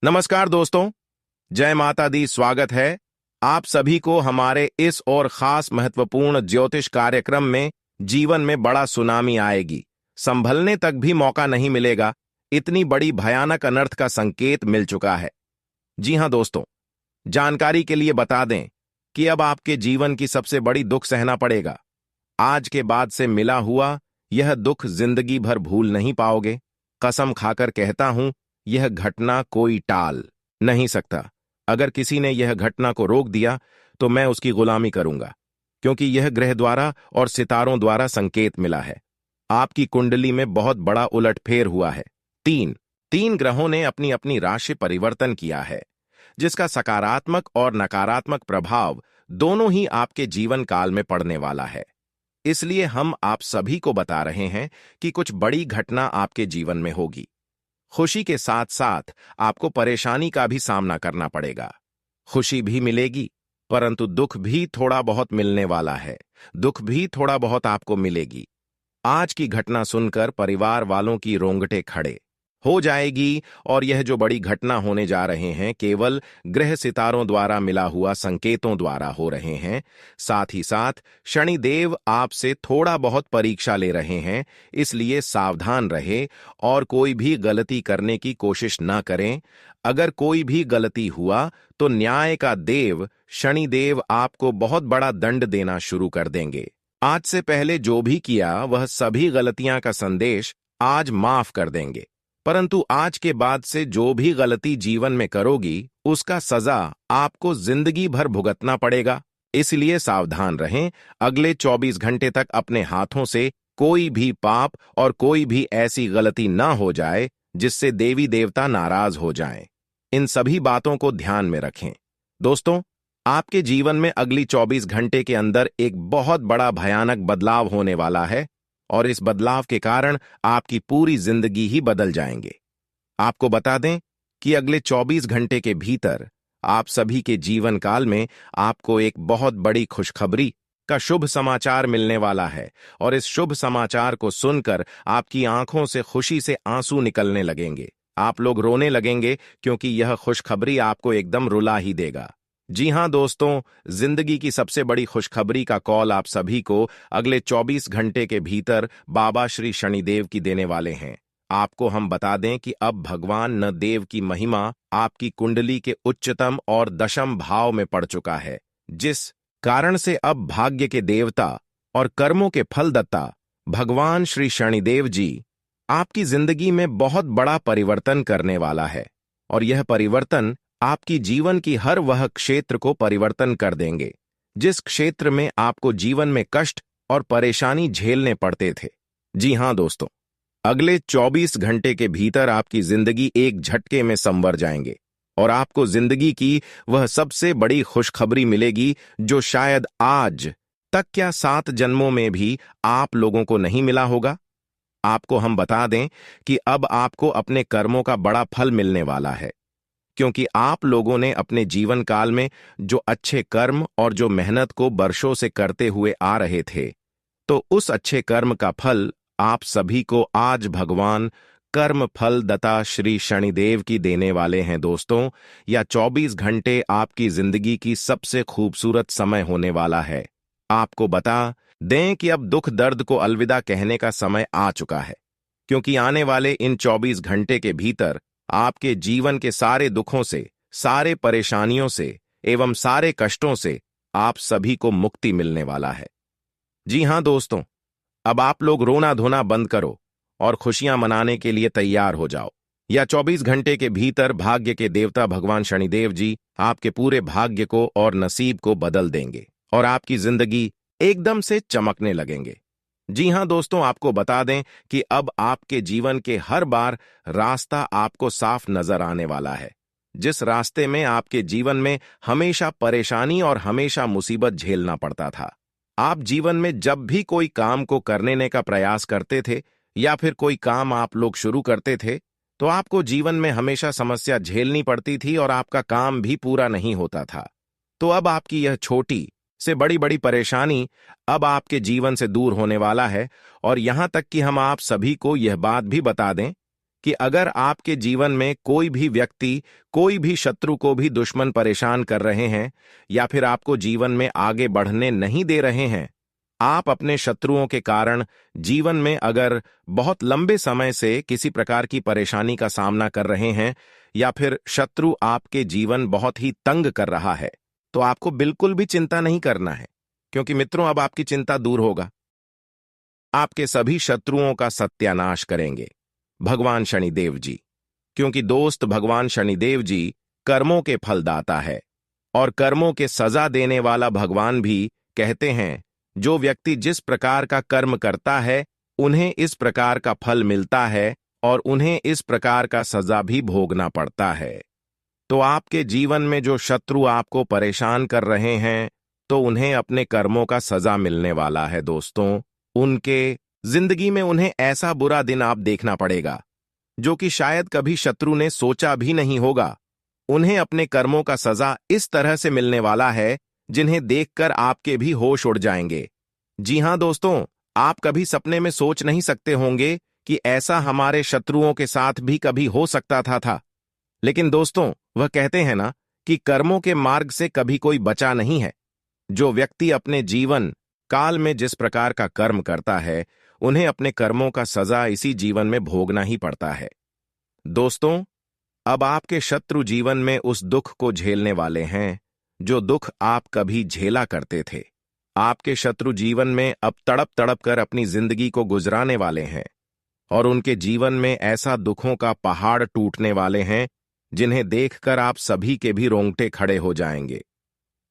नमस्कार दोस्तों। जय माता दी। स्वागत है आप सभी को हमारे इस और खास महत्वपूर्ण ज्योतिष कार्यक्रम में। जीवन में बड़ा सुनामी आएगी, संभलने तक भी मौका नहीं मिलेगा, इतनी बड़ी भयानक अनर्थ का संकेत मिल चुका है। जी हां दोस्तों, जानकारी के लिए बता दें कि अब आपके जीवन की सबसे बड़ी दुख सहना पड़ेगा। आज के बाद से मिला हुआ यह दुख जिंदगी भर भूल नहीं पाओगे। कसम खाकर कहता हूं, यह घटना कोई टाल नहीं सकता। अगर किसी ने यह घटना को रोक दिया तो मैं उसकी गुलामी करूंगा, क्योंकि यह ग्रह द्वारा और सितारों द्वारा संकेत मिला है। आपकी कुंडली में बहुत बड़ा उलटफेर हुआ है। तीन तीन ग्रहों ने अपनी अपनी राशि परिवर्तन किया है, जिसका सकारात्मक और नकारात्मक प्रभाव दोनों ही आपके जीवन काल में पड़ने वाला है। इसलिए हम आप सभी को बता रहे हैं कि कुछ बड़ी घटना आपके जीवन में होगी। खुशी के साथ साथ आपको परेशानी का भी सामना करना पड़ेगा। खुशी भी मिलेगी, परंतु दुख भी थोड़ा बहुत मिलने वाला है। दुख भी थोड़ा बहुत आपको मिलेगी। आज की घटना सुनकर परिवार वालों की रोंगटे खड़े हो जाएगी, और यह जो बड़ी घटना होने जा रहे हैं केवल ग्रह सितारों द्वारा मिला हुआ संकेतों द्वारा हो रहे हैं। साथ ही साथ शनिदेव आपसे थोड़ा बहुत परीक्षा ले रहे हैं, इसलिए सावधान रहे और कोई भी गलती करने की कोशिश न करें। अगर कोई भी गलती हुआ तो न्याय का देव शनिदेव आपको बहुत बड़ा दंड देना शुरू कर देंगे। आज से पहले जो भी किया वह सभी गलतियां का संदेश आज माफ कर देंगे, परंतु आज के बाद से जो भी गलती जीवन में करोगी उसका सजा आपको जिंदगी भर भुगतना पड़ेगा। इसलिए सावधान रहें। अगले 24 घंटे तक अपने हाथों से कोई भी पाप और कोई भी ऐसी गलती ना हो जाए जिससे देवी देवता नाराज हो जाएं। इन सभी बातों को ध्यान में रखें। दोस्तों, आपके जीवन में अगली 24 घंटे के अंदर एक बहुत बड़ा भयानक बदलाव होने वाला है, और इस बदलाव के कारण आपकी पूरी जिंदगी ही बदल जाएंगे। आपको बता दें कि अगले 24 घंटे के भीतर आप सभी के जीवन काल में आपको एक बहुत बड़ी खुशखबरी का शुभ समाचार मिलने वाला है, और इस शुभ समाचार को सुनकर आपकी आंखों से खुशी से आंसू निकलने लगेंगे। आप लोग रोने लगेंगे, क्योंकि यह खुशखबरी आपको एकदम रुला ही देगा। जी हां दोस्तों, जिंदगी की सबसे बड़ी खुशखबरी का कॉल आप सभी को अगले 24 घंटे के भीतर बाबा श्री शनिदेव की देने वाले हैं। आपको हम बता दें कि अब भगवान न देव की महिमा आपकी कुंडली के उच्चतम और दशम भाव में पड़ चुका है, जिस कारण से अब भाग्य के देवता और कर्मों के फलदत्ता भगवान श्री शनिदेव जी आपकी जिंदगी में बहुत बड़ा परिवर्तन करने वाला है। और यह परिवर्तन आपकी जीवन की हर वह क्षेत्र को परिवर्तन कर देंगे जिस क्षेत्र में आपको जीवन में कष्ट और परेशानी झेलने पड़ते थे। जी हां दोस्तों, अगले 24 घंटे के भीतर आपकी जिंदगी एक झटके में संवर जाएंगे, और आपको जिंदगी की वह सबसे बड़ी खुशखबरी मिलेगी जो शायद आज तक क्या 7 जन्मों में भी आप लोगों को नहीं मिला होगा। आपको हम बता दें कि अब आपको अपने कर्मों का बड़ा फल मिलने वाला है, क्योंकि आप लोगों ने अपने जीवन काल में जो अच्छे कर्म और जो मेहनत को वर्षों से करते हुए आ रहे थे, तो उस अच्छे कर्म का फल आप सभी को आज भगवान कर्म फल दाता श्री शनिदेव की देने वाले हैं। दोस्तों, यह 24 घंटे आपकी जिंदगी की सबसे खूबसूरत समय होने वाला है। आपको बता दें कि अब दुख दर्द को अलविदा कहने का समय आ चुका है, क्योंकि आने वाले इन 24 घंटे के भीतर आपके जीवन के सारे दुखों से, सारे परेशानियों से एवं सारे कष्टों से आप सभी को मुक्ति मिलने वाला है। जी हां दोस्तों, अब आप लोग रोना धोना बंद करो और खुशियां मनाने के लिए तैयार हो जाओ। या 24 घंटे के भीतर भाग्य के देवता भगवान शनिदेव जी आपके पूरे भाग्य को और नसीब को बदल देंगे, और आपकी जिंदगी एकदम से चमकने लगेंगे। जी हां दोस्तों, आपको बता दें कि अब आपके जीवन के हर बार रास्ता आपको साफ नजर आने वाला है। जिस रास्ते में आपके जीवन में हमेशा परेशानी और हमेशा मुसीबत झेलना पड़ता था, आप जीवन में जब भी कोई काम को करने का प्रयास करते थे या फिर कोई काम आप लोग शुरू करते थे, तो आपको जीवन में हमेशा समस्या झेलनी पड़ती थी और आपका काम भी पूरा नहीं होता था। तो अब आपकी यह छोटी से बड़ी बड़ी परेशानी अब आपके जीवन से दूर होने वाला है, और यहां तक कि हम आप सभी को यह बात भी बता दें कि अगर आपके जीवन में कोई भी व्यक्ति, कोई भी शत्रु को भी दुश्मन परेशान कर रहे हैं या फिर आपको जीवन में आगे बढ़ने नहीं दे रहे हैं, आप अपने शत्रुओं के कारण जीवन में अगर बहुत लंबे समय से किसी प्रकार की परेशानी का सामना कर रहे हैं या फिर शत्रु आपके जीवन बहुत ही तंग कर रहा है, तो आपको बिल्कुल भी चिंता नहीं करना है, क्योंकि मित्रों अब आपकी चिंता दूर होगा। आपके सभी शत्रुओं का सत्यानाश करेंगे भगवान शनिदेव जी, क्योंकि दोस्त भगवान शनिदेव जी कर्मों के फलदाता है और कर्मों के सजा देने वाला भगवान भी कहते हैं जो व्यक्ति जिस प्रकार का कर्म करता है उन्हें इस प्रकार का फल मिलता है और उन्हें इस प्रकार का सजा भी भोगना पड़ता है। तो आपके जीवन में जो शत्रु आपको परेशान कर रहे हैं तो उन्हें अपने कर्मों का सजा मिलने वाला है दोस्तों। उनके जिंदगी में उन्हें ऐसा बुरा दिन आप देखना पड़ेगा जो कि शायद कभी शत्रु ने सोचा भी नहीं होगा। उन्हें अपने कर्मों का सजा इस तरह से मिलने वाला है जिन्हें देखकर आपके भी होश उड़ जाएंगे। जी हां दोस्तों, आप कभी सपने में सोच नहीं सकते होंगे कि ऐसा हमारे शत्रुओं के साथ भी कभी हो सकता था। लेकिन दोस्तों, वह कहते हैं ना कि कर्मों के मार्ग से कभी कोई बचा नहीं है। जो व्यक्ति अपने जीवन काल में जिस प्रकार का कर्म करता है उन्हें अपने कर्मों का सजा इसी जीवन में भोगना ही पड़ता है। दोस्तों, अब आपके शत्रु जीवन में उस दुख को झेलने वाले हैं जो दुख आप कभी झेला करते थे। आपके शत्रु जीवन में अब तड़प तड़प कर अपनी जिंदगी को गुजराने वाले हैं और उनके जीवन में ऐसा दुखों का पहाड़ टूटने वाले हैं जिन्हें देखकर आप सभी के भी रोंगटे खड़े हो जाएंगे।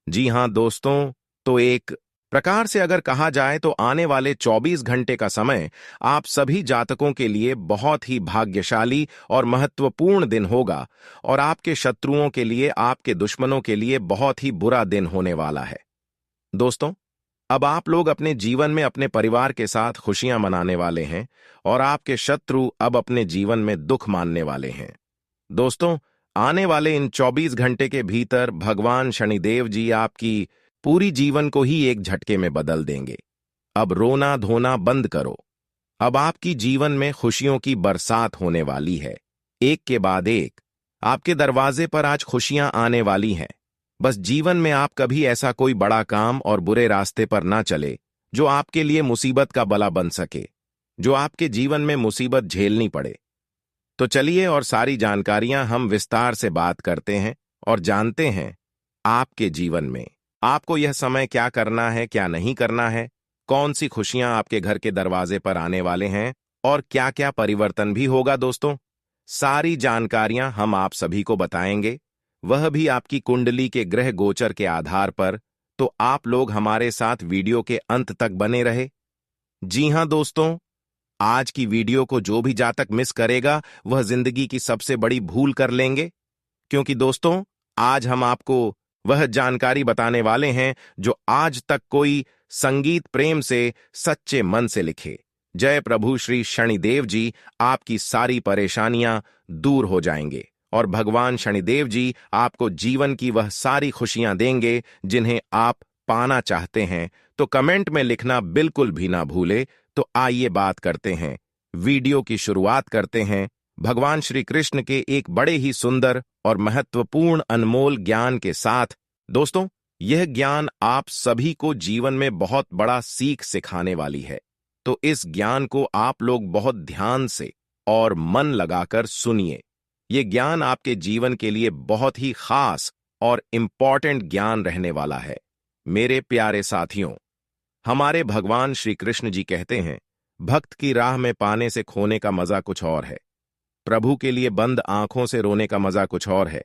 जी हां दोस्तों, तो एक प्रकार से अगर कहा जाए तो आने वाले 24 घंटे का समय आप सभी जातकों के लिए बहुत ही भाग्यशाली और महत्वपूर्ण दिन होगा और आपके शत्रुओं के लिए, आपके दुश्मनों के लिए बहुत ही बुरा दिन होने वाला है। दोस्तों, अब आप लोग अपने जीवन में अपने परिवार के साथ खुशियां मनाने वाले हैं और आपके शत्रु अब अपने जीवन में दुख मानने वाले हैं। दोस्तों, आने वाले इन 24 घंटे के भीतर भगवान शनिदेव जी आपकी पूरी जीवन को ही एक झटके में बदल देंगे। अब रोना धोना बंद करो। अब आपकी जीवन में खुशियों की बरसात होने वाली है। एक के बाद एक आपके दरवाजे पर आज खुशियां आने वाली हैं। बस जीवन में आप कभी ऐसा कोई बड़ा काम और बुरे रास्ते पर ना चले जो आपके लिए मुसीबत का बला बन सके, जो आपके जीवन में मुसीबत झेलनी पड़े। तो चलिए और सारी जानकारियां हम विस्तार से बात करते हैं और जानते हैं आपके जीवन में आपको यह समय क्या करना है, क्या नहीं करना है, कौन सी खुशियां आपके घर के दरवाजे पर आने वाले हैं और क्या क्या परिवर्तन भी होगा। दोस्तों, सारी जानकारियां हम आप सभी को बताएंगे, वह भी आपकी कुंडली के ग्रह गोचर के आधार पर। तो आप लोग हमारे साथ वीडियो के अंत तक बने रहे। जी हां दोस्तों, आज की वीडियो को जो भी जातक मिस करेगा वह जिंदगी की सबसे बड़ी भूल कर लेंगे, क्योंकि दोस्तों आज हम आपको वह जानकारी बताने वाले हैं जो आज तक कोई संगीत प्रेम से सच्चे मन से लिखे। जय प्रभु श्री शनिदेव जी, आपकी सारी परेशानियां दूर हो जाएंगे और भगवान शनिदेव जी आपको जीवन की वह सारी खुशियां देंगे जिन्हें आप पाना चाहते हैं। तो कमेंट में लिखना बिल्कुल भी ना भूले। तो आइए बात करते हैं, वीडियो की शुरुआत करते हैं भगवान श्री कृष्ण के एक बड़े ही सुंदर और महत्वपूर्ण अनमोल ज्ञान के साथ। दोस्तों, यह ज्ञान आप सभी को जीवन में बहुत बड़ा सीख सिखाने वाली है। तो इस ज्ञान को आप लोग बहुत ध्यान से और मन लगाकर सुनिए। यह ज्ञान आपके जीवन के लिए बहुत ही खास और इंपॉर्टेंट ज्ञान रहने वाला है। मेरे प्यारे साथियों, हमारे भगवान श्री कृष्ण जी कहते हैं, भक्त की राह में पाने से खोने का मजा कुछ और है। प्रभु के लिए बंद आंखों से रोने का मजा कुछ और है।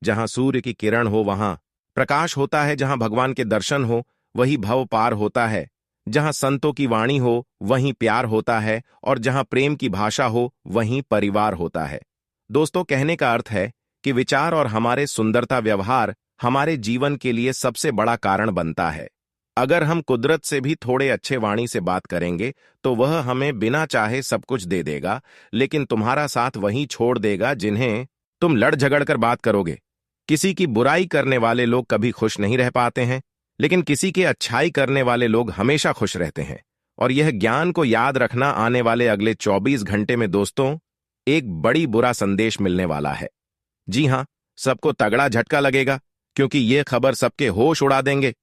जहां सूर्य की किरण हो वहां प्रकाश होता है, जहां भगवान के दर्शन हो वही भव पार होता है, जहां संतों की वाणी हो वहीं प्यार होता है और जहां प्रेम की भाषा हो वहीं परिवार होता है। दोस्तों, कहने का अर्थ है कि विचार और हमारे सुंदरता व्यवहार हमारे जीवन के लिए सबसे बड़ा कारण बनता है। अगर हम कुदरत से भी थोड़े अच्छे वाणी से बात करेंगे तो वह हमें बिना चाहे सब कुछ दे देगा, लेकिन तुम्हारा साथ वहीं छोड़ देगा जिन्हें तुम लड़ झगड़ कर बात करोगे। किसी की बुराई करने वाले लोग कभी खुश नहीं रह पाते हैं, लेकिन किसी के अच्छाई करने वाले लोग हमेशा खुश रहते हैं। और यह ज्ञान को याद रखना आने वाले अगले 24 घंटे में दोस्तों एक बड़ी बुरा संदेश मिलने वाला है। जी हां, सबको तगड़ा झटका लगेगा, क्योंकि ये खबर सबके होश उड़ा देंगे।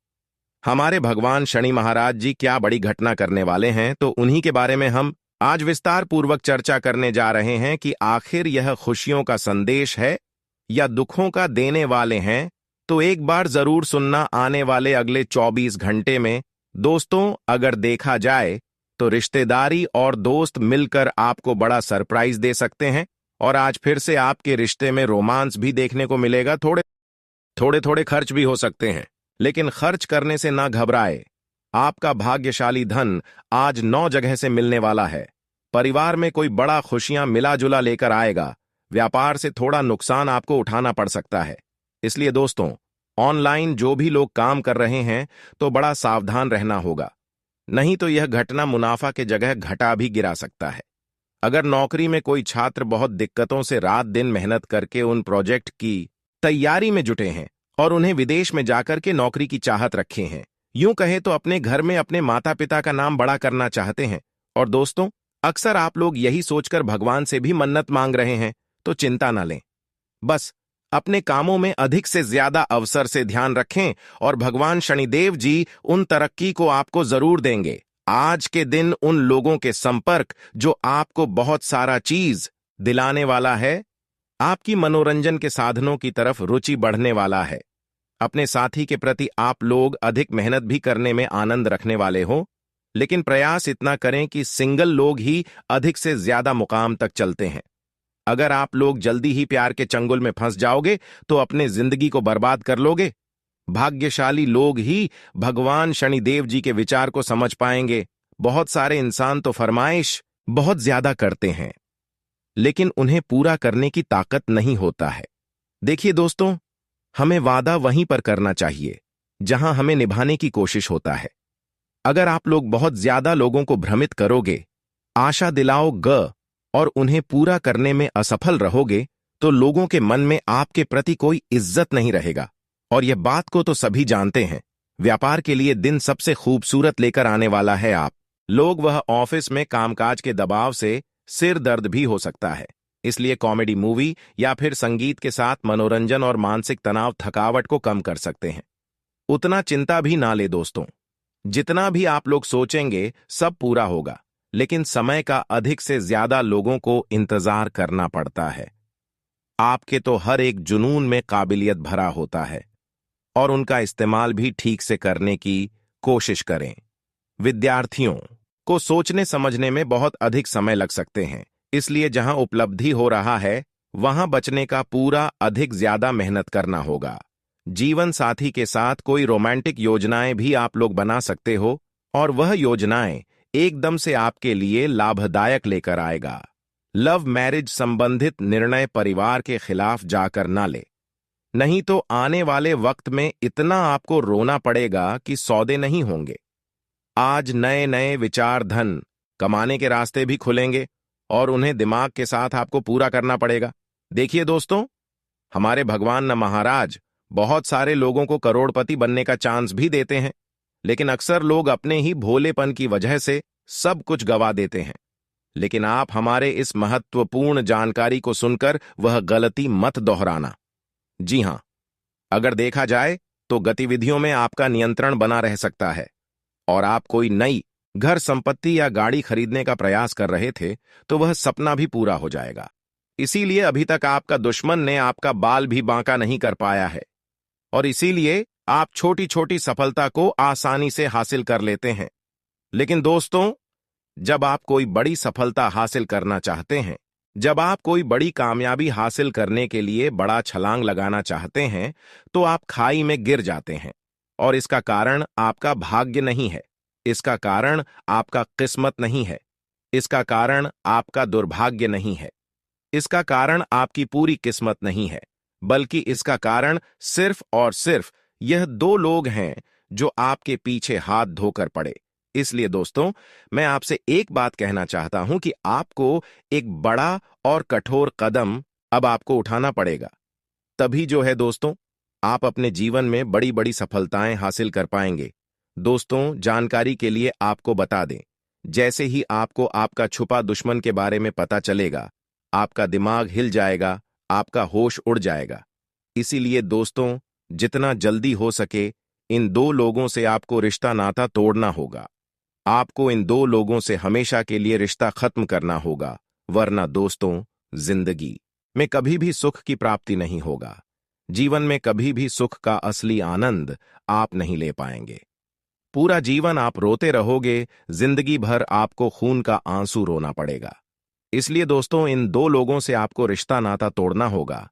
हमारे भगवान शनि महाराज जी क्या बड़ी घटना करने वाले हैं, तो उन्हीं के बारे में हम आज विस्तार पूर्वक चर्चा करने जा रहे हैं कि आखिर यह खुशियों का संदेश है या दुखों का देने वाले हैं। तो एक बार जरूर सुनना आने वाले अगले 24 घंटे में। दोस्तों, अगर देखा जाए तो रिश्तेदारी और दोस्त मिलकर आपको बड़ा सरप्राइज दे सकते हैं, और आज फिर से आपके रिश्ते में रोमांस भी देखने को मिलेगा। थोड़े थोड़े खर्च भी हो सकते हैं, लेकिन खर्च करने से ना घबराए। आपका भाग्यशाली धन आज 9 जगह से मिलने वाला है। परिवार में कोई बड़ा खुशियां मिला जुला लेकर आएगा। व्यापार से थोड़ा नुकसान आपको उठाना पड़ सकता है। इसलिए दोस्तों, ऑनलाइन जो भी लोग काम कर रहे हैं तो बड़ा सावधान रहना होगा, नहीं तो यह घटना मुनाफा के जगह घटा भी गिरा सकता है। अगर नौकरी में कोई छात्र बहुत दिक्कतों से रात दिन मेहनत करके उन प्रोजेक्ट की तैयारी में जुटे हैं और उन्हें विदेश में जाकर के नौकरी की चाहत रखे हैं, यूं कहें तो अपने घर में अपने माता पिता का नाम बड़ा करना चाहते हैं, और दोस्तों, अक्सर आप लोग यही सोचकर भगवान से भी मन्नत मांग रहे हैं, तो चिंता ना लें। बस अपने कामों में अधिक से ज्यादा अवसर से ध्यान रखें और भगवान शनिदेव जी उन तरक्की को आपको जरूर देंगे। आज के दिन उन लोगों के संपर्क जो आपको बहुत सारा चीज दिलाने वाला है। आपकी मनोरंजन के साधनों की तरफ रुचि बढ़ने वाला है। अपने साथी के प्रति आप लोग अधिक मेहनत भी करने में आनंद रखने वाले हो, लेकिन प्रयास इतना करें कि सिंगल लोग ही अधिक से ज्यादा मुकाम तक चलते हैं। अगर आप लोग जल्दी ही प्यार के चंगुल में फंस जाओगे तो अपने जिंदगी को बर्बाद कर लोगे। भाग्यशाली लोग ही भगवान शनिदेव जी के विचार को समझ पाएंगे। बहुत सारे इंसान तो फरमाइश बहुत ज्यादा करते हैं, लेकिन उन्हें पूरा करने की ताकत नहीं होता है। देखिए दोस्तों, हमें वादा वहीं पर करना चाहिए जहां हमें निभाने की कोशिश होता है। अगर आप लोग बहुत ज्यादा लोगों को भ्रमित करोगे, आशा दिलाओगे और उन्हें पूरा करने में असफल रहोगे, तो लोगों के मन में आपके प्रति कोई इज्जत नहीं रहेगा। और यह बात को तो सभी जानते हैं। व्यापार के लिए दिन सबसे खूबसूरत लेकर आने वाला है आप लोग। वह ऑफिस में कामकाज के दबाव से सिर दर्द भी हो सकता है, इसलिए कॉमेडी मूवी या फिर संगीत के साथ मनोरंजन और मानसिक तनाव थकावट को कम कर सकते हैं। उतना चिंता भी ना ले दोस्तों। जितना भी आप लोग सोचेंगे सब पूरा होगा, लेकिन समय का अधिक से ज्यादा लोगों को इंतजार करना पड़ता है। आपके तो हर एक जुनून में काबिलियत भरा होता है, और उनका इस्तेमाल भी ठीक से करने की कोशिश करें। विद्यार्थियों को सोचने समझने में बहुत अधिक समय लग सकते हैं, इसलिए जहां उपलब्धि हो रहा है वहां बचने का पूरा अधिक ज्यादा मेहनत करना होगा। जीवन साथी के साथ कोई रोमांटिक योजनाएं भी आप लोग बना सकते हो, और वह योजनाएं एकदम से आपके लिए लाभदायक लेकर आएगा। लव मैरिज संबंधित निर्णय परिवार के खिलाफ जाकर ना ले, नहीं तो आने वाले वक्त में इतना आपको रोना पड़ेगा कि सौदे नहीं होंगे। आज नए नए विचार धन कमाने के रास्ते भी खुलेंगे, और उन्हें दिमाग के साथ आपको पूरा करना पड़ेगा। देखिए दोस्तों, हमारे भगवान न महाराज बहुत सारे लोगों को करोड़पति बनने का चांस भी देते हैं, लेकिन अक्सर लोग अपने ही भोलेपन की वजह से सब कुछ गवा देते हैं। लेकिन आप हमारे इस महत्वपूर्ण जानकारी को सुनकर वह गलती मत दोहराना। जी हां, अगर देखा जाए तो गतिविधियों में आपका नियंत्रण बना रह सकता है, और आप कोई नई घर संपत्ति या गाड़ी खरीदने का प्रयास कर रहे थे तो वह सपना भी पूरा हो जाएगा। इसीलिए अभी तक आपका दुश्मन ने आपका बाल भी बांका नहीं कर पाया है, और इसीलिए आप छोटी छोटी सफलता को आसानी से हासिल कर लेते हैं। लेकिन दोस्तों, जब आप कोई बड़ी सफलता हासिल करना चाहते हैं, जब आप कोई बड़ी कामयाबी हासिल करने के लिए बड़ा छलांग लगाना चाहते हैं, तो आप खाई में गिर जाते हैं। और इसका कारण आपका भाग्य नहीं है, इसका कारण आपका किस्मत नहीं है, इसका कारण आपका दुर्भाग्य नहीं है, इसका कारण आपकी पूरी किस्मत नहीं है, बल्कि इसका कारण सिर्फ और सिर्फ यह 2 लोग हैं जो आपके पीछे हाथ धोकर पड़े। इसलिए दोस्तों, मैं आपसे एक बात कहना चाहता हूं कि आपको एक बड़ा और कठोर कदम अब आपको उठाना पड़ेगा। तभी जो है दोस्तों, आप अपने जीवन में बड़ी बड़ी सफलताएं हासिल कर पाएंगे। दोस्तों, जानकारी के लिए आपको बता दें, जैसे ही आपको आपका छुपा दुश्मन के बारे में पता चलेगा, आपका दिमाग हिल जाएगा, आपका होश उड़ जाएगा। इसीलिए दोस्तों, जितना जल्दी हो सके इन दो लोगों से आपको रिश्ता नाता तोड़ना होगा। आपको इन दो लोगों से हमेशा के लिए रिश्ता खत्म करना होगा, वरना दोस्तों, जिंदगी में कभी भी सुख की प्राप्ति नहीं होगा। जीवन में कभी भी सुख का असली आनंद आप नहीं ले पाएंगे। पूरा जीवन आप रोते रहोगे, जिंदगी भर आपको खून का आंसू रोना पड़ेगा। इसलिए दोस्तों, इन दो लोगों से आपको रिश्ता नाता तोड़ना होगा।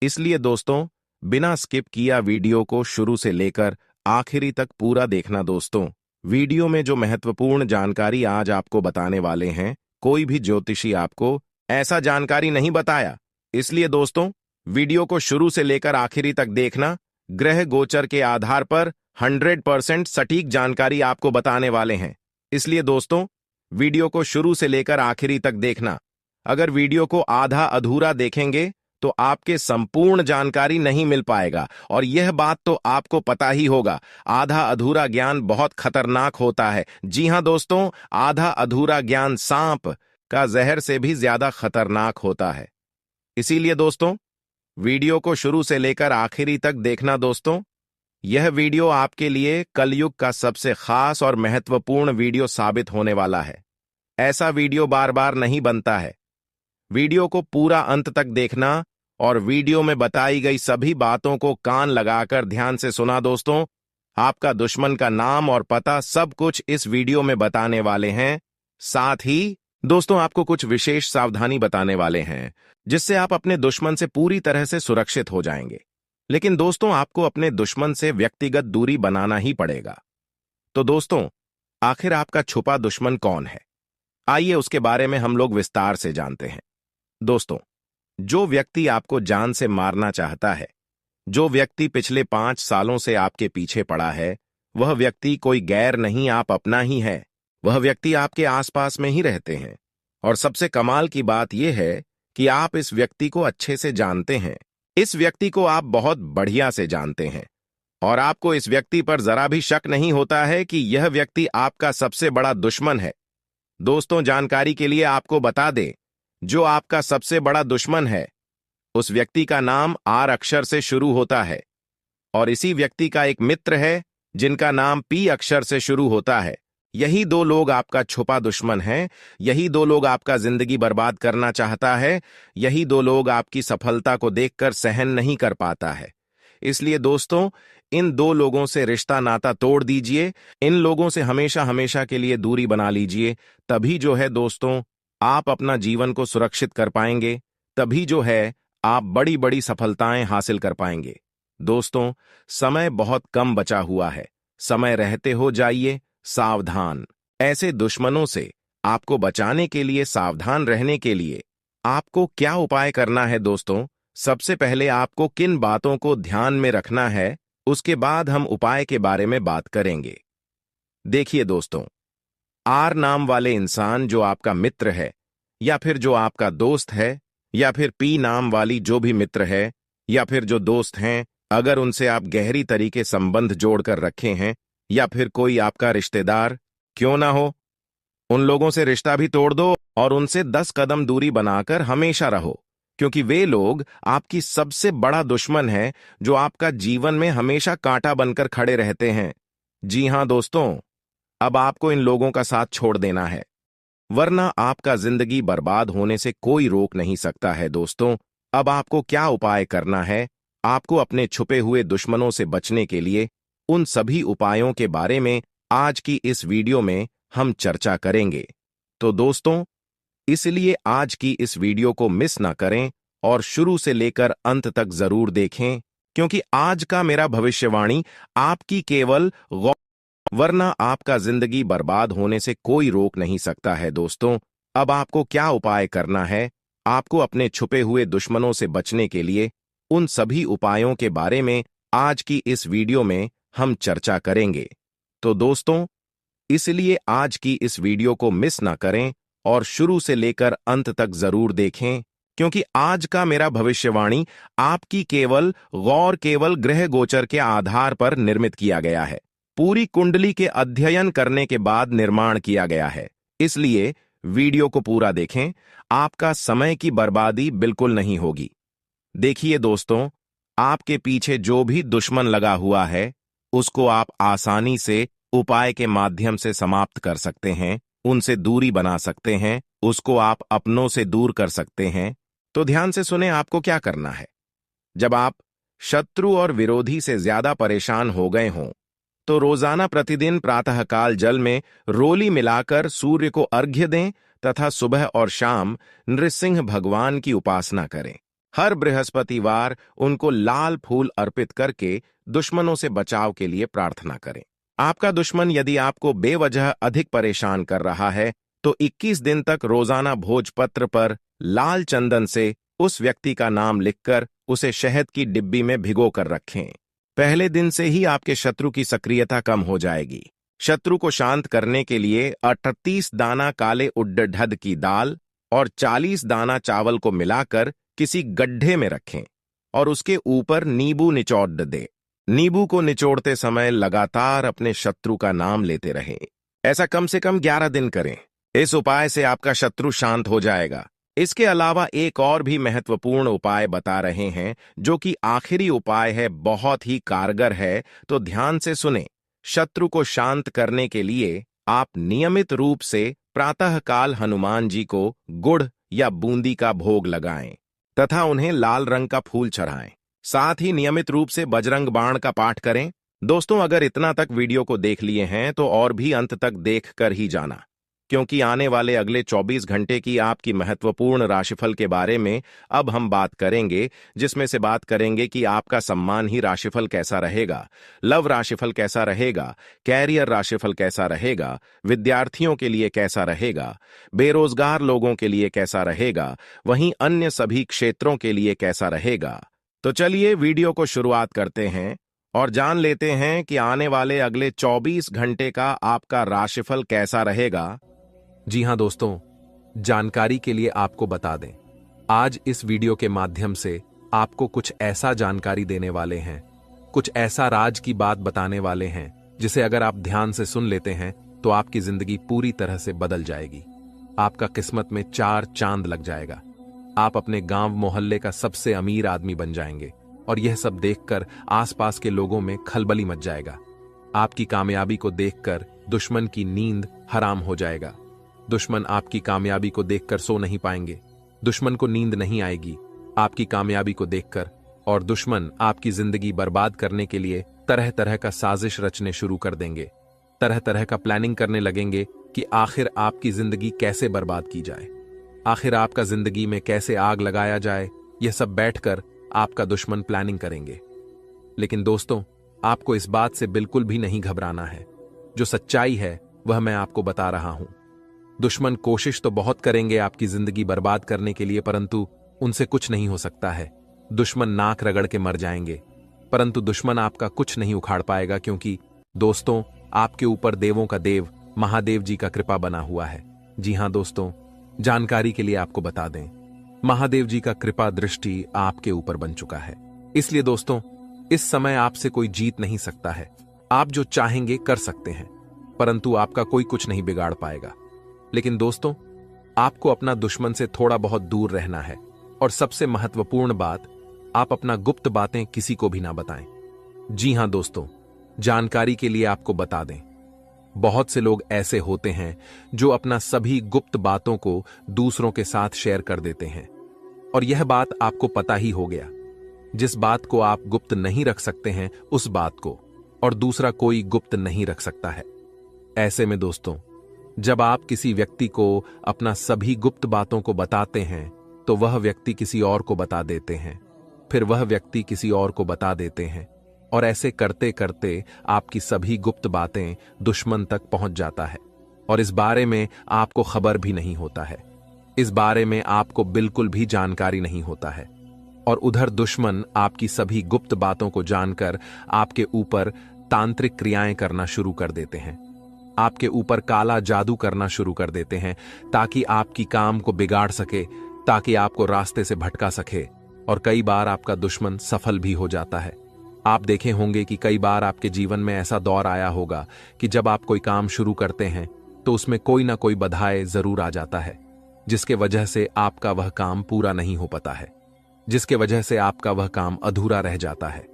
इसलिए दोस्तों, बिना स्किप किया वीडियो को शुरू से लेकर आखिरी तक पूरा देखना। दोस्तों, वीडियो में जो महत्वपूर्ण जानकारी आज आपको बताने वाले हैं, कोई भी ज्योतिषी आपको ऐसा जानकारी नहीं बताया। इसलिए दोस्तों, वीडियो को शुरू से लेकर आखिरी तक देखना। ग्रह गोचर के आधार पर 100% सटीक जानकारी आपको बताने वाले हैं। इसलिए दोस्तों, वीडियो को शुरू से लेकर आखिरी तक देखना। अगर वीडियो को आधा अधूरा देखेंगे तो आपके संपूर्ण जानकारी नहीं मिल पाएगा, और यह बात तो आपको पता ही होगा, आधा अधूरा ज्ञान बहुत खतरनाक होता है। जी हां दोस्तों, आधा अधूरा ज्ञान सांप का जहर से भी ज्यादा खतरनाक होता है। इसीलिए दोस्तों, वीडियो को शुरू से लेकर आखिरी तक देखना। दोस्तों, यह वीडियो आपके लिए कलयुग का सबसे खास और महत्वपूर्ण वीडियो साबित होने वाला है। ऐसा वीडियो बार बार नहीं बनता है। वीडियो को पूरा अंत तक देखना और वीडियो में बताई गई सभी बातों को कान लगाकर ध्यान से सुना। दोस्तों, आपका दुश्मन का नाम और पता सब कुछ इस वीडियो में बताने वाले हैं। साथ ही दोस्तों, आपको कुछ विशेष सावधानी बताने वाले हैं, जिससे आप अपने दुश्मन से पूरी तरह से सुरक्षित हो जाएंगे। लेकिन दोस्तों, आपको अपने दुश्मन से व्यक्तिगत दूरी बनाना ही पड़ेगा। तो दोस्तों, आखिर आपका छुपा दुश्मन कौन है? आइए उसके बारे में हम लोग विस्तार से जानते हैं। दोस्तों, जो व्यक्ति आपको जान से मारना चाहता है, जो व्यक्ति पिछले 5 सालों से आपके पीछे पड़ा है, वह व्यक्ति कोई गैर नहीं, आप अपना ही है। वह व्यक्ति आपके आसपास में ही रहते हैं, और सबसे कमाल की बात यह है कि आप इस व्यक्ति को अच्छे से जानते हैं। इस व्यक्ति को आप बहुत बढ़िया से जानते हैं, और आपको इस व्यक्ति पर जरा भी शक नहीं होता है कि यह व्यक्ति आपका सबसे बड़ा दुश्मन है। दोस्तों, जानकारी के लिए आपको बता दें, जो आपका सबसे बड़ा दुश्मन है, उस व्यक्ति का नाम आर अक्षर से शुरू होता है, और इसी व्यक्ति का एक मित्र है जिनका नाम पी अक्षर से शुरू होता है। यही दो लोग आपका छुपा दुश्मन हैं। यही दो लोग आपका जिंदगी बर्बाद करना चाहता है। यही दो लोग आपकी सफलता को देखकर सहन नहीं कर पाता है। इसलिए दोस्तों, इन दो लोगों से रिश्ता नाता तोड़ दीजिए। इन लोगों से हमेशा हमेशा के लिए दूरी बना लीजिए। तभी जो है दोस्तों, आप अपना जीवन को सुरक्षित कर पाएंगे। तभी जो है आप बड़ी बड़ी सफलताएं हासिल कर पाएंगे। दोस्तों, समय बहुत कम बचा हुआ है। समय रहते हो जाइए सावधान। ऐसे दुश्मनों से आपको बचाने के लिए, सावधान रहने के लिए आपको क्या उपाय करना है? दोस्तों, सबसे पहले आपको किन बातों को ध्यान में रखना है, उसके बाद हम उपाय के बारे में बात करेंगे। देखिए दोस्तों, आर नाम वाले इंसान जो आपका मित्र है, या फिर जो आपका दोस्त है, या फिर पी नाम वाली जो भी मित्र है, या फिर जो दोस्त हैं, अगर उनसे आप गहरी तरीके संबंध जोड़कर रखे हैं, या फिर कोई आपका रिश्तेदार क्यों ना हो, उन लोगों से रिश्ता भी तोड़ दो और उनसे 10 कदम दूरी बनाकर हमेशा रहो, क्योंकि वे लोग आपकी सबसे बड़ा दुश्मन है, जो आपका जीवन में हमेशा कांटा बनकर खड़े रहते हैं। जी हां दोस्तों, अब आपको इन लोगों का साथ छोड़ देना है, वरना आपका जिंदगी बर्बाद होने से कोई रोक नहीं सकता है। दोस्तों, अब आपको क्या उपाय करना है? आपको अपने छुपे हुए दुश्मनों से बचने के लिए उन सभी उपायों के बारे में आज की इस वीडियो में हम चर्चा करेंगे। तो दोस्तों, इसलिए आज की इस वीडियो को मिस ना करें और शुरू से लेकर अंत तक जरूर देखें, क्योंकि आज का मेरा भविष्यवाणी आपकी केवल वरना आपका जिंदगी बर्बाद होने से कोई रोक नहीं सकता है। दोस्तों, अब आपको क्या उपाय करना है? आपको अपने छुपे हुए दुश्मनों से बचने के लिए उन सभी उपायों के बारे में आज की इस वीडियो में हम चर्चा करेंगे। तो दोस्तों, इसलिए आज की इस वीडियो को मिस ना करें और शुरू से लेकर अंत तक जरूर देखें, क्योंकि आज का मेरा भविष्यवाणी आपकी केवल ग्रह गोचर के आधार पर निर्मित किया गया है। पूरी कुंडली के अध्ययन करने के बाद निर्माण किया गया है। इसलिए वीडियो को पूरा देखें, आपका समय की बर्बादी बिल्कुल नहीं होगी। देखिए दोस्तों, आपके पीछे जो भी दुश्मन लगा हुआ है, उसको आप आसानी से उपाय के माध्यम से समाप्त कर सकते हैं, उनसे दूरी बना सकते हैं, उसको आप अपनों से दूर कर सकते हैं। तो ध्यान से सुने आपको क्या करना है। जब आप शत्रु और विरोधी से ज्यादा परेशान हो गए हों, तो रोजाना प्रतिदिन प्रातःकाल जल में रोली मिलाकर सूर्य को अर्घ्य दें तथा सुबह और शाम नृसिंह भगवान की उपासना करें। हर बृहस्पतिवार उनको लाल फूल अर्पित करके दुश्मनों से बचाव के लिए प्रार्थना करें। आपका दुश्मन यदि आपको बेवजह अधिक परेशान कर रहा है, तो 21 दिन तक रोजाना भोजपत्र पर लाल चंदन से उस व्यक्ति का नाम लिखकर उसे शहद की डिब्बी में भिगो कर रखें। पहले दिन से ही आपके शत्रु की सक्रियता कम हो जाएगी। शत्रु को शांत करने के लिए 38 दाना काले उड़द की दाल और 40 दाना चावल को मिलाकर किसी गड्ढे में रखें और उसके ऊपर नींबू निचोड़ दें। नींबू को निचोड़ते समय लगातार अपने शत्रु का नाम लेते रहें। ऐसा कम से कम 11 दिन करें। इस उपाय से आपका शत्रु शांत हो जाएगा। इसके अलावा एक और भी महत्वपूर्ण उपाय बता रहे हैं, जो कि आखिरी उपाय है, बहुत ही कारगर है, तो ध्यान से सुने। शत्रु को शांत करने के लिए आप नियमित रूप से प्रातःकाल हनुमान जी को गुड़ या बूंदी का भोग लगाएं तथा उन्हें लाल रंग का फूल चढ़ाएं। साथ ही नियमित रूप से बजरंग बाण का पाठ करें। दोस्तों, अगर इतना तक वीडियो को देख लिए हैं तो और भी अंत तक देख कर ही जाना, क्योंकि आने वाले अगले 24 घंटे की आपकी महत्वपूर्ण राशिफल के बारे में अब हम बात करेंगे, जिसमें से बात करेंगे कि आपका सम्मान ही राशिफल कैसा रहेगा, लव राशिफल कैसा रहेगा, कैरियर राशिफल कैसा रहेगा, विद्यार्थियों के लिए कैसा रहेगा, बेरोजगार लोगों के लिए कैसा रहेगा, वहीं अन्य सभी क्षेत्रों के लिए कैसा रहेगा। तो चलिए वीडियो को शुरुआत करते हैं और जान लेते हैं कि आने वाले अगले 24 घंटे का आपका राशिफल कैसा रहेगा। जी हां दोस्तों, जानकारी के लिए आपको बता दें, आज इस वीडियो के माध्यम से आपको कुछ ऐसा जानकारी देने वाले हैं, कुछ ऐसा राज की बात बताने वाले हैं, जिसे अगर आप ध्यान से सुन लेते हैं तो आपकी जिंदगी पूरी तरह से बदल जाएगी। आपका किस्मत में 4 चांद लग जाएगा। आप अपने गांव मोहल्ले का सबसे अमीर आदमी बन जाएंगे और यह सब देखकर आसपास के लोगों में खलबली मच जाएगा। आपकी कामयाबी को देखकर दुश्मन की नींद हराम हो जाएगा। दुश्मन आपकी कामयाबी को देखकर सो नहीं पाएंगे। दुश्मन को नींद नहीं आएगी आपकी कामयाबी को देखकर, और दुश्मन आपकी जिंदगी बर्बाद करने के लिए तरह तरह का साजिश रचने शुरू कर देंगे। तरह तरह का प्लानिंग करने लगेंगे कि आखिर आपकी जिंदगी कैसे बर्बाद की जाए, आखिर आपका जिंदगी में कैसे आग लगाया जाए। यह सब बैठकर आपका दुश्मन प्लानिंग करेंगे। लेकिन दोस्तों, आपको इस बात से बिल्कुल भी नहीं घबराना है। जो सच्चाई है वह मैं आपको बता रहा हूं। दुश्मन कोशिश तो बहुत करेंगे आपकी जिंदगी बर्बाद करने के लिए, परंतु उनसे कुछ नहीं हो सकता है। दुश्मन नाक रगड़ के मर जाएंगे, परंतु दुश्मन आपका कुछ नहीं उखाड़ पाएगा, क्योंकि दोस्तों, आपके ऊपर देवों का देव महादेव जी का कृपा बना हुआ है। जी हां दोस्तों, जानकारी के लिए आपको बता दें, महादेव जी का कृपा दृष्टि आपके ऊपर बन चुका है। इसलिए दोस्तों, इस समय आपसे कोई जीत नहीं सकता है। आप जो चाहेंगे कर सकते हैं, परंतु आपका कोई कुछ नहीं बिगाड़ पाएगा। लेकिन दोस्तों, आपको अपना दुश्मन से थोड़ा बहुत दूर रहना है, और सबसे महत्वपूर्ण बात, आप अपना गुप्त बातें किसी को भी ना बताएं। जी हां दोस्तों, जानकारी के लिए आपको बता दें, बहुत से लोग ऐसे होते हैं जो अपना सभी गुप्त बातों को दूसरों के साथ शेयर कर देते हैं, और यह बात आपको पता ही हो गया। जिस बात को आप गुप्त नहीं रख सकते हैं, उस बात को और दूसरा कोई गुप्त नहीं रख सकता है। ऐसे में दोस्तों, जब आप किसी व्यक्ति को अपना सभी गुप्त बातों को बताते हैं, तो वह व्यक्ति किसी और को बता देते हैं, फिर वह व्यक्ति किसी और को बता देते हैं, और ऐसे करते करते आपकी सभी गुप्त बातें दुश्मन तक पहुंच जाता है, और इस बारे में आपको खबर भी नहीं होता है। इस बारे में आपको बिल्कुल भी जानकारी नहीं होता है, और उधर दुश्मन आपकी सभी गुप्त बातों को जानकर आपके ऊपर तांत्रिक क्रियाएं करना शुरू कर देते हैं, आपके ऊपर काला जादू करना शुरू कर देते हैं, ताकि आपकी काम को बिगाड़ सके, ताकि आपको रास्ते से भटका सके। और कई बार आपका दुश्मन सफल भी हो जाता है। आप देखे होंगे कि कई बार आपके जीवन में ऐसा दौर आया होगा कि जब आप कोई काम शुरू करते हैं तो उसमें कोई ना कोई बाधाएं जरूर आ जाता है, जिसके वजह से आपका वह काम पूरा नहीं हो पाता है, जिसके वजह से आपका वह काम अधूरा रह जाता है।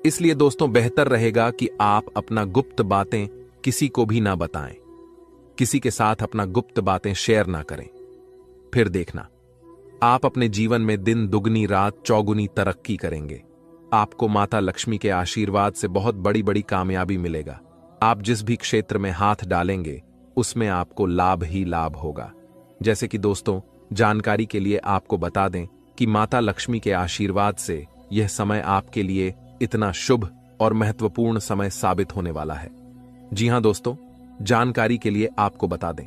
इसलिए दोस्तों बेहतर रहेगा कि आप अपना गुप्त बातें किसी को भी ना बताएं, किसी के साथ अपना गुप्त बातें शेयर ना करें। फिर देखना, आप अपने जीवन में दिन दुगनी रात चौगुनी तरक्की करेंगे। आपको माता लक्ष्मी के आशीर्वाद से बहुत बड़ी बड़ी कामयाबी मिलेगा। आप जिस भी क्षेत्र में हाथ डालेंगे उसमें आपको लाभ ही लाभ होगा। जैसे कि दोस्तों जानकारी के लिए आपको बता दें कि माता लक्ष्मी के आशीर्वाद से यह समय आपके लिए इतना शुभ और महत्वपूर्ण समय साबित होने वाला है। जी हां दोस्तों, जानकारी के लिए आपको बता दें,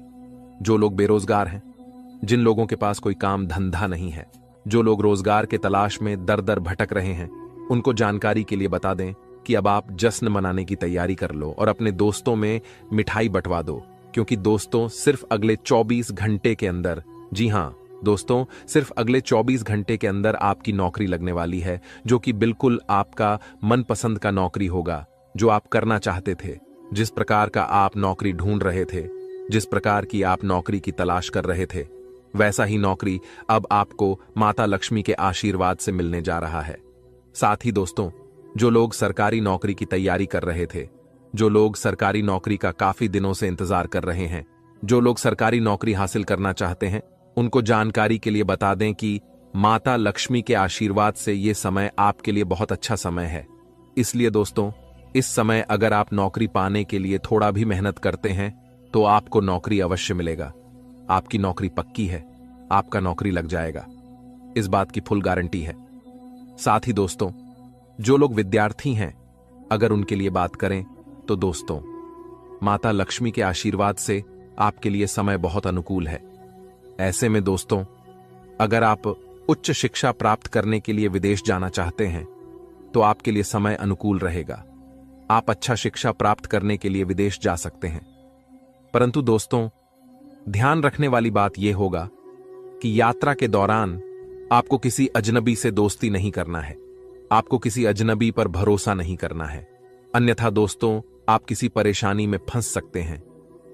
जो लोग बेरोजगार हैं, जिन लोगों के पास कोई काम धंधा नहीं है, जो लोग रोजगार के तलाश में दर दर भटक रहे हैं, उनको जानकारी के लिए बता दें कि अब आप जश्न मनाने की तैयारी कर लो और अपने दोस्तों में मिठाई बंटवा दो, क्योंकि दोस्तों सिर्फ अगले 24 घंटे के अंदर, जी हां दोस्तों, सिर्फ अगले 24 घंटे के अंदर आपकी नौकरी लगने वाली है, जो कि बिल्कुल आपका मनपसंद का नौकरी होगा, जो आप करना चाहते थे। जिस प्रकार का आप नौकरी ढूंढ रहे थे, जिस प्रकार की आप नौकरी की तलाश कर रहे थे, वैसा ही नौकरी अब आपको माता लक्ष्मी के आशीर्वाद से मिलने जा रहा है। साथ ही दोस्तों, जो लोग सरकारी नौकरी की तैयारी कर रहे थे, जो लोग सरकारी नौकरी का काफी दिनों से इंतजार कर रहे हैं, जो लोग सरकारी नौकरी हासिल करना चाहते हैं, उनको जानकारी के लिए बता दें कि माता लक्ष्मी के आशीर्वाद से यह समय आपके लिए बहुत अच्छा समय है। इसलिए दोस्तों, इस समय अगर आप नौकरी पाने के लिए थोड़ा भी मेहनत करते हैं तो आपको नौकरी अवश्य मिलेगा। आपकी नौकरी पक्की है, आपका नौकरी लग जाएगा, इस बात की फुल गारंटी है। साथ ही दोस्तों, जो लोग विद्यार्थी हैं, अगर उनके लिए बात करें तो दोस्तों, माता लक्ष्मी के आशीर्वाद से आपके लिए समय बहुत अनुकूल है। ऐसे में दोस्तों, अगर आप उच्च शिक्षा प्राप्त करने के लिए विदेश जाना चाहते हैं तो आपके लिए समय अनुकूल रहेगा। आप अच्छा शिक्षा प्राप्त करने के लिए विदेश जा सकते हैं। परंतु दोस्तों, ध्यान रखने वाली बात यह होगा कि यात्रा के दौरान आपको किसी अजनबी से दोस्ती नहीं करना है, आपको किसी अजनबी पर भरोसा नहीं करना है, अन्यथा दोस्तों आप किसी परेशानी में फंस सकते हैं।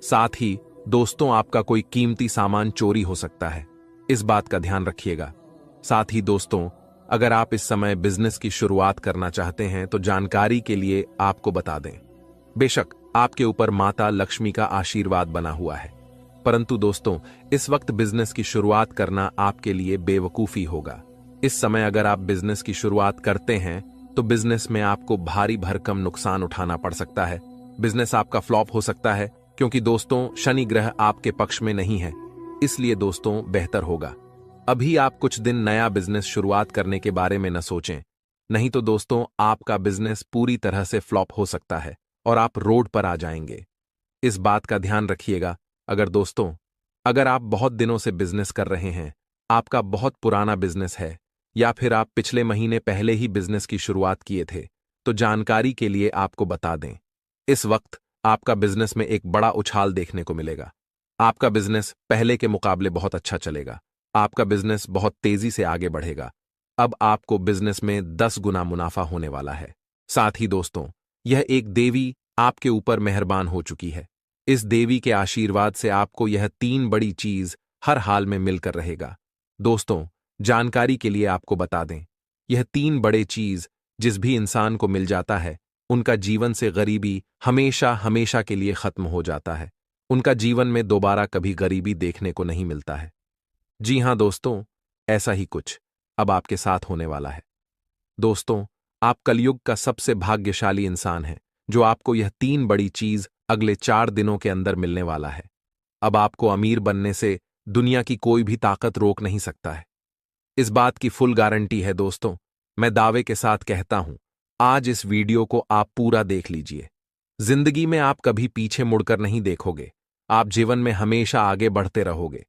साथ ही दोस्तों, आपका कोई कीमती सामान चोरी हो सकता है, इस बात का ध्यान रखिएगा। साथ ही दोस्तों, अगर आप इस समय बिजनेस की शुरुआत करना चाहते हैं तो जानकारी के लिए आपको बता दें, बेशक आपके ऊपर माता लक्ष्मी का आशीर्वाद बना हुआ है, परंतु दोस्तों इस वक्त बिजनेस की शुरुआत करना आपके लिए बेवकूफी होगा। इस समय अगर आप बिजनेस की शुरुआत करते हैं तो बिजनेस में आपको भारी भरकम नुकसान उठाना पड़ सकता है। बिजनेस आपका फ्लॉप हो सकता है, क्योंकि दोस्तों शनि ग्रह आपके पक्ष में नहीं है। इसलिए दोस्तों बेहतर होगा अभी आप कुछ दिन नया बिजनेस शुरुआत करने के बारे में न सोचें, नहीं तो दोस्तों आपका बिजनेस पूरी तरह से फ्लॉप हो सकता है और आप रोड पर आ जाएंगे। इस बात का ध्यान रखिएगा। अगर आप बहुत दिनों से बिजनेस कर रहे हैं, आपका बहुत पुराना बिजनेस है, या फिर आप पिछले महीने पहले ही बिजनेस की शुरुआत किए थे, तो जानकारी के लिए आपको बता दें, इस वक्त आपका बिजनेस में एक बड़ा उछाल देखने को मिलेगा। आपका बिजनेस पहले के मुकाबले बहुत अच्छा चलेगा, आपका बिजनेस बहुत तेजी से आगे बढ़ेगा। अब आपको बिजनेस में 10 गुना मुनाफा होने वाला है। साथ ही दोस्तों, यह एक देवी आपके ऊपर मेहरबान हो चुकी है। इस देवी के आशीर्वाद से आपको यह 3 बड़ी चीज हर हाल में मिलकर रहेगा। दोस्तों जानकारी के लिए आपको बता दें, यह 3 बड़े चीज जिस भी इंसान को मिल जाता है, उनका जीवन से गरीबी हमेशा हमेशा के लिए खत्म हो जाता है। उनका जीवन में दोबारा कभी गरीबी देखने को नहीं मिलता है। जी हां दोस्तों, ऐसा ही कुछ अब आपके साथ होने वाला है। दोस्तों, आप कलयुग का सबसे भाग्यशाली इंसान हैं, जो आपको यह 3 बड़ी चीज अगले 4 दिनों के अंदर मिलने वाला है। अब आपको अमीर बनने से दुनिया की कोई भी ताकत रोक नहीं सकता है। इस बात की फुल गारंटी है दोस्तों, मैं दावे के साथ कहता हूं। आज इस वीडियो को आप पूरा देख लीजिए। जिंदगी में आप कभी पीछे मुड़कर नहीं देखोगे, आप जीवन में हमेशा आगे बढ़ते रहोगे।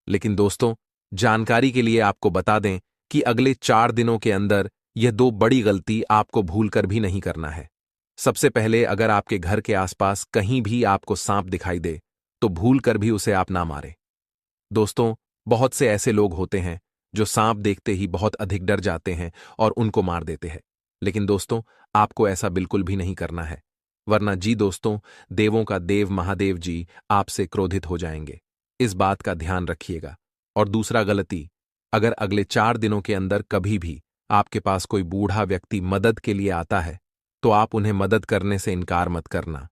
लेकिन दोस्तों, जानकारी के लिए आपको बता दें कि अगले 4 दिनों के अंदर यह 2 बड़ी गलती आपको भूलकर भी नहीं करना है। सबसे पहले, अगर आपके घर के आसपास कहीं भी आपको सांप दिखाई दे तो भूलकर भी उसे आप ना मारें। दोस्तों, बहुत से ऐसे लोग होते हैं जो सांप देखते ही बहुत अधिक डर जाते हैं और उनको मार देते हैं। लेकिन दोस्तों, आपको ऐसा बिल्कुल भी नहीं करना है। वरना जी दोस्तों, देवों का देव महादेव जी आपसे क्रोधित हो जाएंगे। इस बात का ध्यान रखिएगा। और दूसरा गलती, अगर अगले 4 दिनों के अंदर कभी भी आपके पास कोई बूढ़ा व्यक्ति मदद के लिए आता है तो आप उन्हें मदद करने से इनकार मत करना।